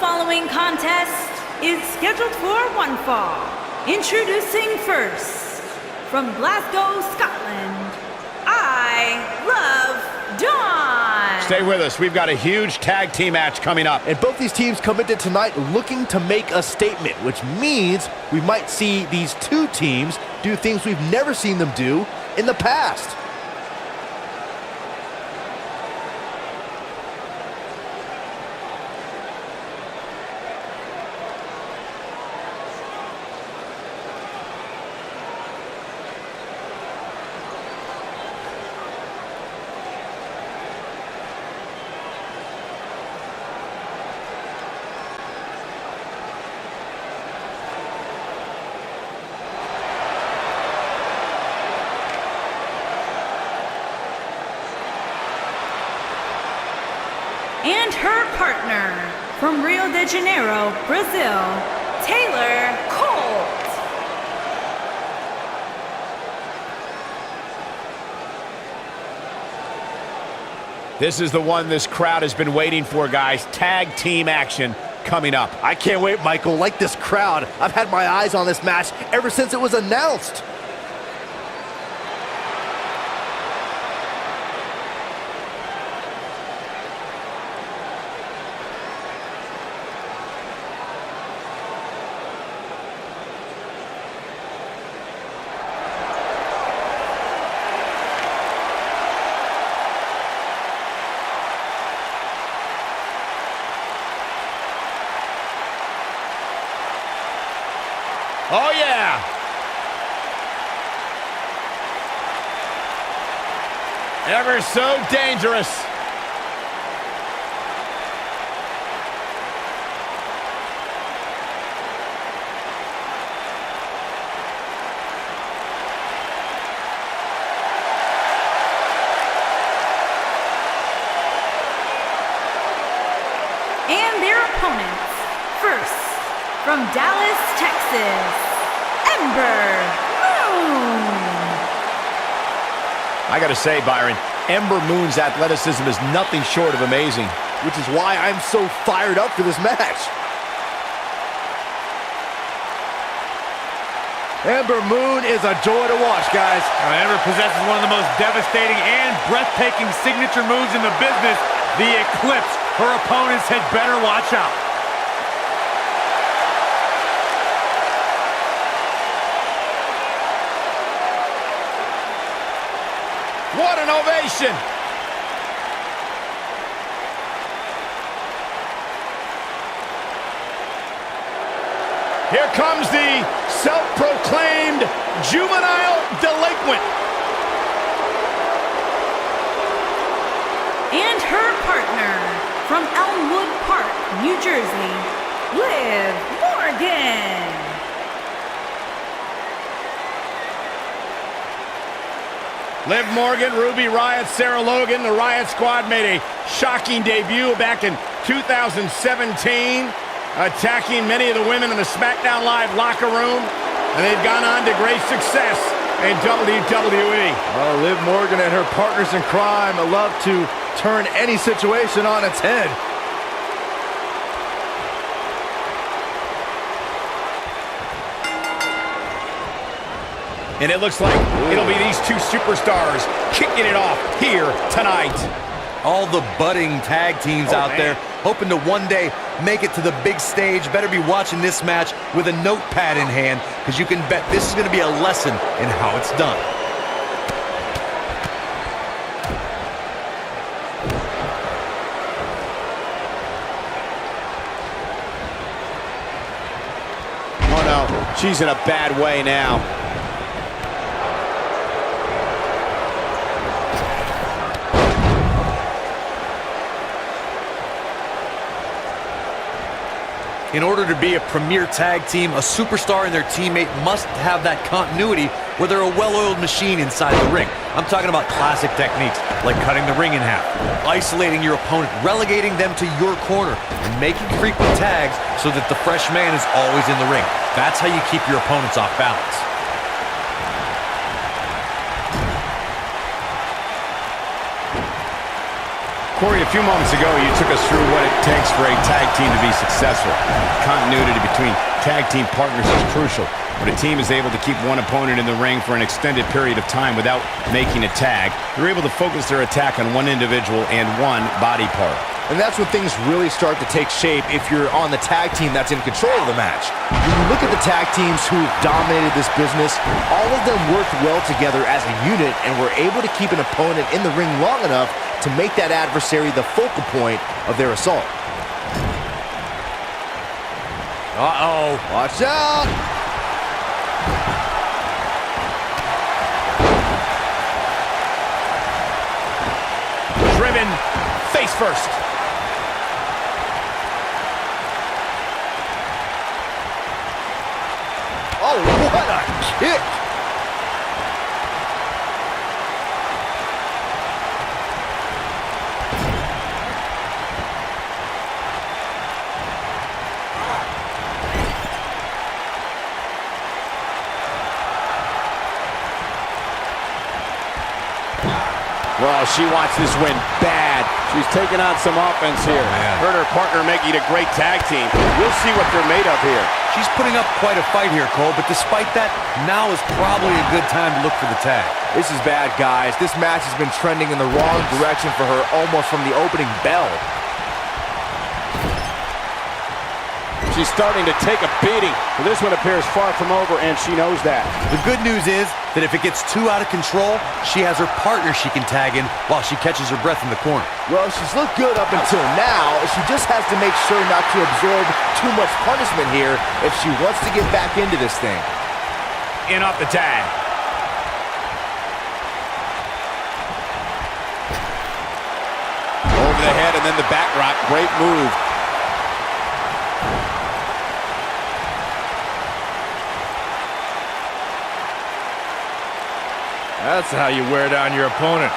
following contest is scheduled for one fall. Introducing first, from Glasgow, Scotland, I Love Dawn. Stay with us. We've got a huge tag team match coming up. And both these teams come into tonight looking to make a statement, which means we might see these two teams do things we've never seen them do in the past. And her partner, from Rio de Janeiro, Brazil, Taylor Colt. This is the one this crowd has been waiting for, guys. Tag team action coming up. I can't wait, Michael. Like this crowd, I've had my eyes on this match ever since it was announced. Oh, yeah. Ever so dangerous. And their opponents, first, from Dallas, Texas, Ember Moon. I gotta say, Byron, Ember Moon's athleticism is nothing short of amazing. Which is why I'm so fired up for this match. Ember Moon is a joy to watch, guys. Ember possesses one of the most devastating and breathtaking signature moves in the business, the Eclipse. Her opponents had better watch out. What an ovation! Here comes the self-proclaimed juvenile delinquent. And her partner, from Elmwood Park, New Jersey, Liv Morgan. Liv Morgan, Ruby Riott, Sarah Logan, the Riott Squad made a shocking debut back in 2017, attacking many of the women in the SmackDown Live locker room, and they've gone on to great success in WWE. Well, Liv Morgan and her partners in crime love to turn any situation on its head. And it looks like it'll be these two superstars kicking it off here tonight. All the budding tag teams out there hoping to one day make it to the big stage. Better be watching this match with a notepad in hand, because you can bet this is going to be a lesson in how it's done. Oh no, she's in a bad way now. In order to be a premier tag team, a superstar and their teammate must have that continuity where they're a well-oiled machine inside the ring. I'm talking about classic techniques like cutting the ring in half, isolating your opponent, relegating them to your corner, and making frequent tags so that the fresh man is always in the ring. That's how you keep your opponents off balance. Corey, a few moments ago, you took us through what it takes for a tag team to be successful. Continuity between tag team partners is crucial. When a team is able to keep one opponent in the ring for an extended period of time without making a tag, they're able to focus their attack on one individual and one body part. And that's when things really start to take shape if you're on the tag team that's in control of the match. When you look at the tag teams who've dominated this business, all of them worked well together as a unit and were able to keep an opponent in the ring long enough to make that adversary the focal point of their assault. Uh-oh. Watch out! Driven face first. Oh, what a kick! Well, she wants this win bad. She's taking on some offense here. Her and her partner making a great tag team. We'll see what they're made of here. She's putting up quite a fight here, Cole, but despite that, now is probably a good time to look for the tag. This is bad, guys. This match has been trending in the wrong direction for her almost from the opening bell. She's starting to take a beating. This one appears far from over, and she knows that. The good news is that if it gets too out of control, she has her partner she can tag in while she catches her breath in the corner. Well, she's looked good up until now. She just has to make sure not to absorb too much punishment here if she wants to get back into this thing. In off the tag. Over the head and then the back rock. Great move. That's how you wear down your opponent.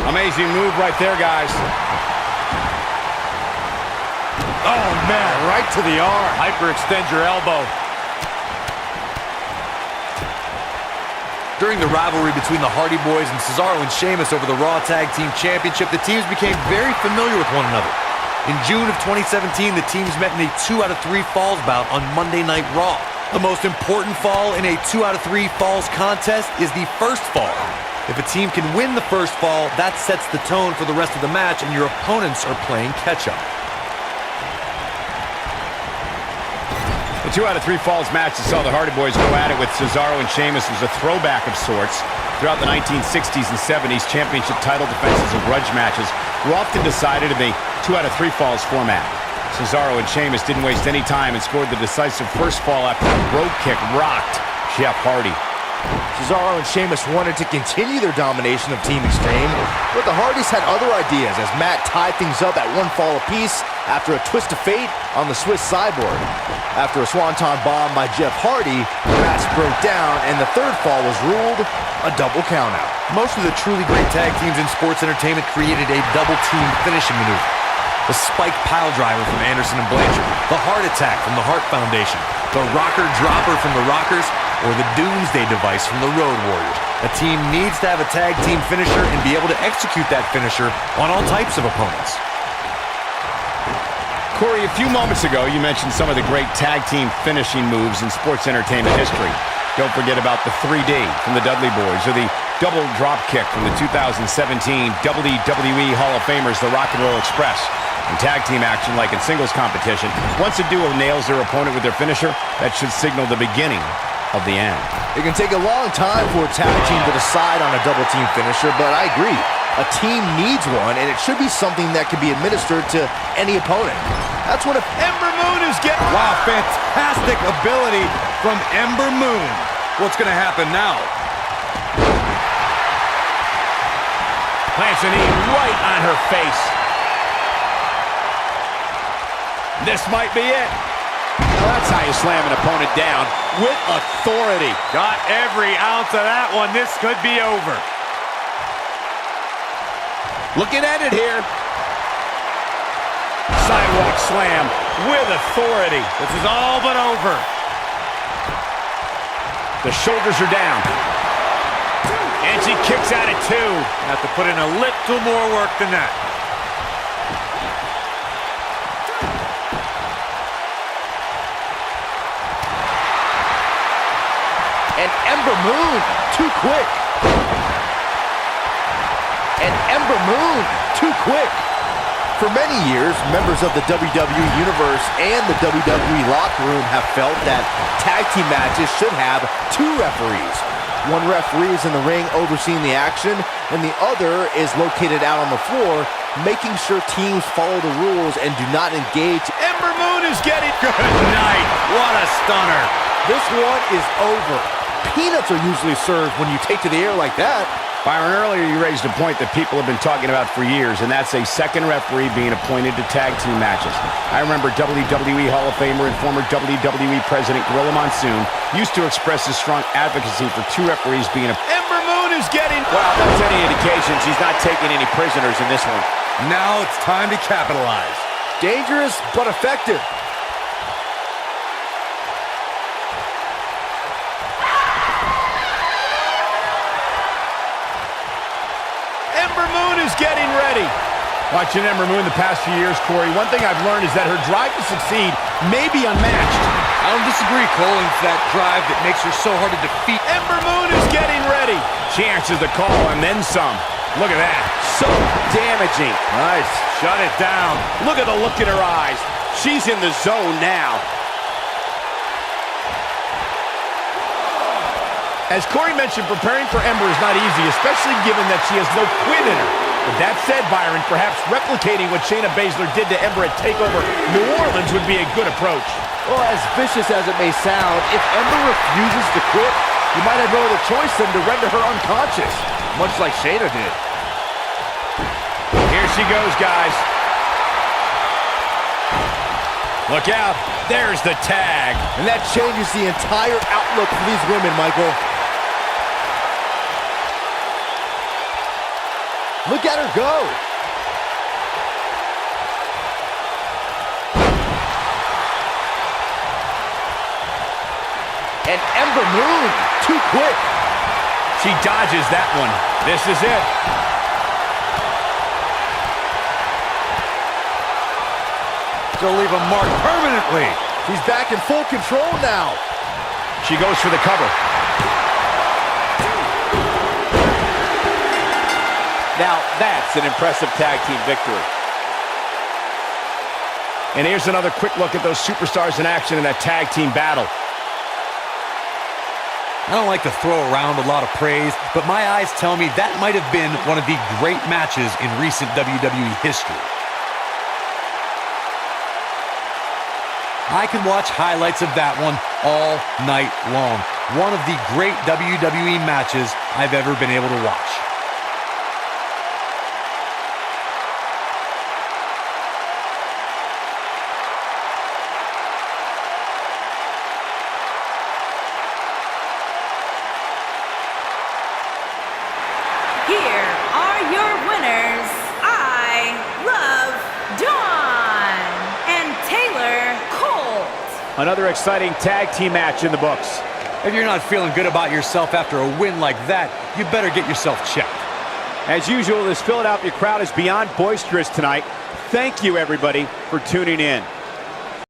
Amazing move right there, guys. Oh, man, right to the arm. Hyperextend your elbow. During the rivalry between the Hardy Boys and Cesaro and Sheamus over the Raw Tag Team Championship, the teams became very familiar with one another. In June of 2017, the teams met in a 2 out of 3 falls bout on Monday Night Raw. The most important fall in a 2 out of 3 falls contest is the first fall. If a team can win the first fall, that sets the tone for the rest of the match, and your opponents are playing catch-up. The 2 out of 3 falls match that saw the Hardy Boys go at it with Cesaro and Sheamus was a throwback of sorts. Throughout the 1960s and 70s, championship title defenses and grudge matches were often decided in the 2 out of 3 falls format. Cesaro and Sheamus didn't waste any time and scored the decisive first fall after a brogue kick rocked Jeff Hardy. Cesaro and Sheamus wanted to continue their domination of Team Extreme, but the Hardys had other ideas as Matt tied things up at 1 fall apiece after a twist of fate on the Swiss Cyborg. After a swanton bomb by Jeff Hardy, the match broke down and the third fall was ruled a double countout. Most of the truly great tag teams in sports entertainment created a double team finishing maneuver. The spike pile driver from Anderson and Blanchard, the heart attack from the Hart Foundation, the rocker dropper from the Rockers, or the Doomsday device from the Road Warriors. A team needs to have a tag team finisher and be able to execute that finisher on all types of opponents. Corey, a few moments ago, you mentioned some of the great tag team finishing moves in sports entertainment history. Don't forget about the 3D from the Dudley Boys, or the double drop kick from the 2017 WWE Hall of Famers, the Rock and Roll Express. In tag team action, like in singles competition, once a duo nails their opponent with their finisher, that should signal the beginning of the end. It can take a long time for a tag team to decide on a double team finisher, but I agree. A team needs one, and it should be something that can be administered to any opponent. That's what Ember Moon is getting. Wow, fantastic ability from Ember Moon. What's going to happen now? Plants a knee right on her face. This might be it. Now that's how you slam an opponent down with authority. Got every ounce of that one. This could be over. Looking at it here. Sidewalk slam with authority. This is all but over. The shoulders are down. And she kicks out at 2. Have to put in a little more work than that. And Ember Moon, too quick. And Ember Moon, too quick. For many years, members of the WWE Universe and the WWE locker room have felt that tag team matches should have 2 referees. One referee is in the ring overseeing the action, and the other is located out on the floor, making sure teams follow the rules and do not engage. Ember Moon is getting... Good night. What a stunner. This one is over. Peanuts are usually served when you take to the air like that. Byron, earlier you raised a point that people have been talking about for years, and that's a second referee being appointed to tag team matches. I remember WWE Hall of Famer and former WWE President Gorilla Monsoon used to express his strong advocacy for 2 referees being Ember Moon is getting... Well, that's any indication she's not taking any prisoners in this one. Now it's time to capitalize. Dangerous, but effective. Ember Moon is getting ready. Watching Ember Moon the past few years, Corey, one thing I've learned is that her drive to succeed may be unmatched. I don't disagree, Cole. It's that drive that makes her so hard to defeat. Ember Moon is getting ready. She answers the call and then some. Look at that. So damaging. Nice. Shut it down. Look at the look in her eyes. She's in the zone now. As Corey mentioned, preparing for Ember is not easy, especially given that she has no quit in her. With that said, Byron, perhaps replicating what Shayna Baszler did to Ember at TakeOver New Orleans would be a good approach. Well, as vicious as it may sound, if Ember refuses to quit, you might have no other choice than to render her unconscious, much like Shayna did. Here she goes, guys. Look out. There's the tag. And that changes the entire outlook for these women, Michael. Look at her go. And Ember Moon, too quick. She dodges that one. This is it. She'll leave a mark permanently. She's back in full control now. She goes for the cover. Now, that's an impressive tag team victory. And here's another quick look at those superstars in action in that tag team battle. I don't like to throw around a lot of praise, but my eyes tell me that might have been one of the great matches in recent WWE history. I can watch highlights of that one all night long. One of the great WWE matches I've ever been able to watch. Here are your winners, Isla and Taylor Colt. Another exciting tag team match in the books. If you're not feeling good about yourself after a win like that, you better get yourself checked. As usual, this Philadelphia crowd is beyond boisterous tonight. Thank you, everybody, for tuning in.